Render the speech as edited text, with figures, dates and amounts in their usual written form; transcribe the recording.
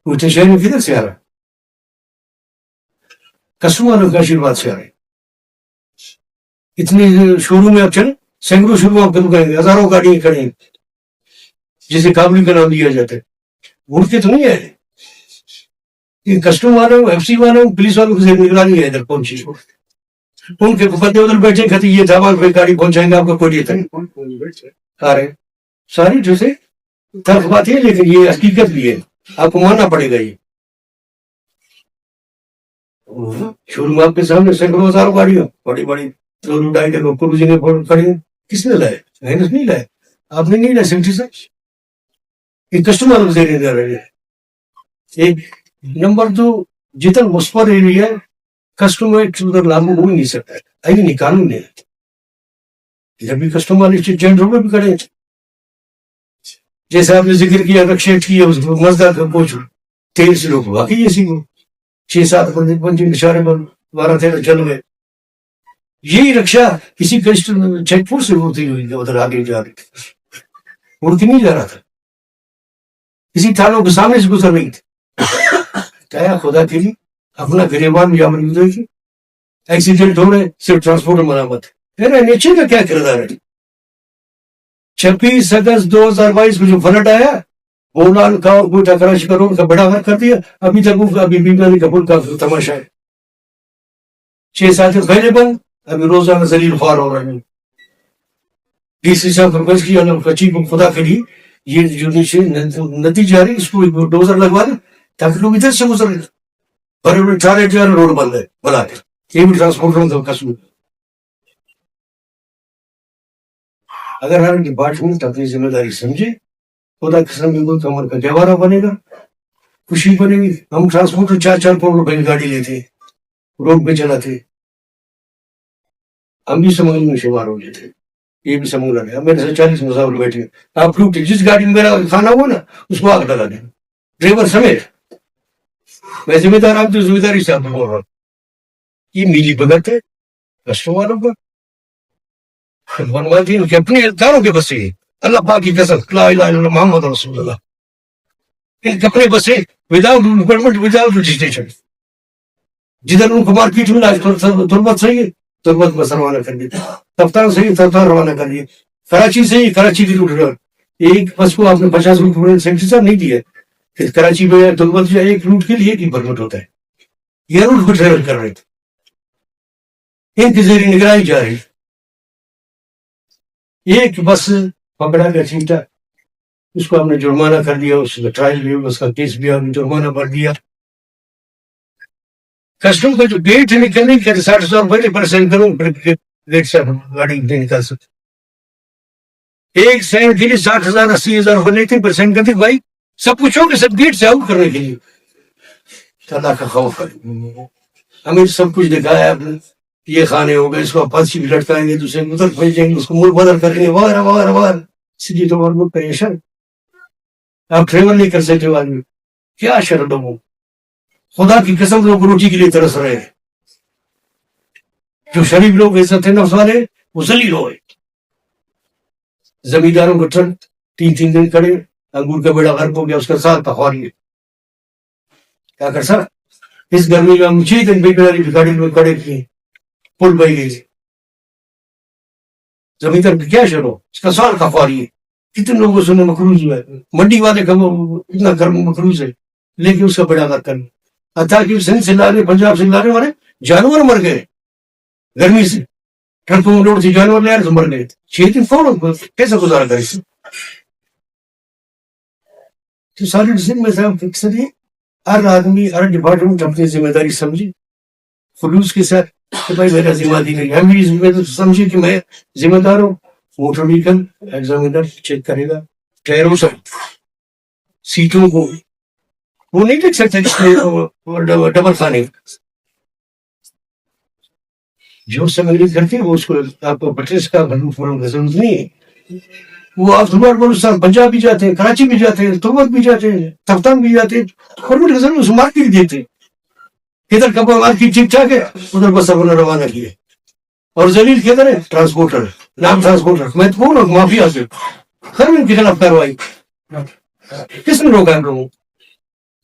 اتنے شہر میں کدھر سے آ رہا ہے؟ کسٹمر کا آشیرواد سے آ رہے ہیں. اتنے شو روم میں آپ چلیں، سینکڑوں شو روم آپ کم کریں گے، ہزاروں گاڑیاں کھڑی ہیں جسے کابلی کا نام دیا جاتا ہے. اڑتے تو نہیں ہے یہ کسٹم والوں، ایف سی والوں، پولیس والوں کی نگرانی ہے ادھر پہنچی. ان کے بندے ادھر بیٹھے کہتے یہ دھاوا پہ گاڑی پہنچائیں گے آپ کو، کوئی آ رہے ساری جیسے تلخ بات ہے، لیکن یہ حقیقت بھی ہے، آپ کو ماننا پڑے گا. یہ شو روم آپ کے سامنے سینکڑوں ہزاروں گاڑیاں بڑی بڑی کھڑی ہیں. کس نے لائے؟ محنت نہیں لائے، آپ نے نہیں لائے سیفٹی سے. یہ کسٹمر دینے جا رہے ہیں. ایک نمبر دو، جتنا مسپر ایریا کسٹمر ادھر لاگو ہو ہی نہیں سکتا ہے، آئی نہیں، قانون ہے. جب بھی کسٹمر جینٹ روڈ بھی کھڑے، جیسے آپ نے ذکر کیا رکشے کی مزدہ کا کوچ 13 لوگ واقعی اسی کو 6-7 بندے اشارے پر 12-13 چل گئے. یہی رکشا کسی چیک پوسٹ سے ہوتی ہوئی ادھر آگے جا رہی تھی، اڑ کے نہیں جا رہا تھا، کسی تھانوں کے سامنے سے گزر رہی تھی. کیا خدا کے لیے اپنا گریبان یا موجود ہے کہ ایکسیڈنٹ ہو رہے صرف ٹرانسپورٹ مرمت ہے. میرا نیچے کا کیا کردار ہے؟ 26 اگست 2022 میں جو فلڈ آیا، بولان کا اور کوئٹہ کراچی کا روڈ کا بڑا فرق کر دیا. ابھی تک ابھی بیماری کا پل کا تماشا ہے. 6-7 پہلے بند، ابھی روزانہ ذلیل خوار ہو رہے ہیں. ڈی سی صاحب فرمائش کی کچی کو خدا کے لیے یہ جو نیچے ندی جا رہی اس کو ڈوزر لگوا دیں تاکہ لوگ ادھر سے گزر رہے. بڑے 4 روڈ بند ہے بنا کے، یہ بھی ٹرانسپورٹ قسم. اگر ہر ڈپارٹمنٹ اپنی ذمہ داری سمجھے، خدا قسم بھی ملک عمر کا گہوارہ بنے گا، خوشی بنے گی. ہم ٹرانسپورٹ 4-4 کروڑ روپے کی گاڑی لیتے، روڈ پہ چلاتے، ہم بھی سمجھ میں شمار ہو جاتے. یہ بھی سمجھ رہے ہیں میرے سے 40 مسافر بیٹھے، آپ لوگ جس گاڑی میں میرا کھانا ہوا نا اس کو آگ لگا دیں، ڈرائیور سمیت. میں ذمہ دار، آپ تو ذمہ داری سے آپ کو بول رہا ہوں. یہ میلی بھگت ہے کسٹم والوں کا. بنواتی کہ اپنے داروں کے بسے، اللہ پاک کی قسم، لا الہ الا اللہ محمد رسول اللہ، ان کے اپنے بسے وداؤٹ ڈپارٹمنٹ، وداؤٹ رجسٹریشن. جدھر ان کو مارکیٹ میں تربت صحیح ہے تربت بس روانہ کر دیتے، تفتان صحیح تفتان روانہ کر دیے. کراچی سے ہی کراچی کی روٹ ایک بس کو آپ نے 50 روپے سینٹری صاحب نہیں دیا. پھر کراچی میں تربت جو ایک روٹ کے لیے ایک ہی پرمٹ ہوتا ہے. یہ روٹ کو ٹریول کر رہے تھے، ان کی زیر نگرانی جا رہی. ایک بس پکڑا گیا چیٹا، اس کو ہم نے جرمانہ کر دیا، اس کا ٹرائل بھی، اس کا کیس بھی، ہم نے جرمانہ بھر دیا. کسٹم کا جو گیٹ ہے نکلنے کے 60,000 روپئے پر سینڈ کروں گیٹ سے گاڑی نہیں نکال سکتے. ایک سینڈ کے لیے 60,000 80,000 روپئے لیتے پر سینڈ کرتے. بھائی سب کچھ ہو کہ سب گیٹ سے آؤٹ کرنے کے لیے. اللہ کا خوف ہے، ہمیں سب کچھ دکھایا آپ نے. یہ کھانے ہو گئے، اس کو پھانسی بھی لٹکائیں گے، دوسرے ملک بھیجیں گے، اس کو ملک بدل کریں گے، وغیرہ وغیرہ وغیرہ. سیدھی تو ملک پریشان، آپ ٹریول نہیں کر سکتے. آدمی کیا شرط ہو، خدا کی قسم لوگ روٹی کے لیے ترس رہے ہیں. جو شریف لوگ عزت نفس والے وہ ذلیل ہوئے. زمینداروں کو ٹرک 3 دن کھڑے، انگور کا بیڑا غرق ہو گیا، اس کا سال پخواری کیا کر سکتا. اس گرمی میں ہم 6 دن گاڑی میں کھڑے کیے، پل بہ گئی. زمیندار کیا شروع، اس کا سال کا خواری ہے. کتنے لوگوں سے مقروض ہوا ہے، منڈی والے کا اتنا گرم مقروض ہے، لیکن اس کا بڑا غرق کرنا. تاکہ سندھ سے لانے، پنجاب سے لانے والے جانور مر گئے گرمی سے. ٹرکوں میں لوڈ تھی، جانور لے آئے تو مر گئے. 6 دن فوراً کیسے گزارا کرے. تو ساری سندھ میں فکسر ہے، ہر آدمی ہر ڈپارٹمنٹ اپنی ذمہ داری سمجھے خلوص کے ساتھ کہ بھائی میرا ذمہ داری نہیں. ہم بھی ذمہ داری سمجھے کہ میں ذمہ دار ہوں. موٹر ویکل ایگزامینر چیک کرے گا، ٹائروں سے سیٹوں کو وہ نہیں دیکھ سکتے ڈبل خانے. جو سمگری کرتے وہ اس کو آپ کو بٹریس کا ضرورت نہیں ہے. وہ آپ بلوچستان پنجاب بھی جاتے ہیں، کراچی بھی جاتے ہیں، تربت بھی جاتے ہیں، تفتان بھی جاتے ہیں. گورنمنٹ کا ضرور مارکیٹ دیتے، ادھر کپڑا مارکیٹ ٹھیک ٹھاک ہے، ادھر بس اپنا روانہ کیے. اور ذلیل کدھر ہے؟ ٹرانسپورٹر، نام ٹرانسپورٹر. میں تو بول رہا ہوں مافیا سے خرم کے خلاف کاروائی. کس نے روکا ہم لوگوں؟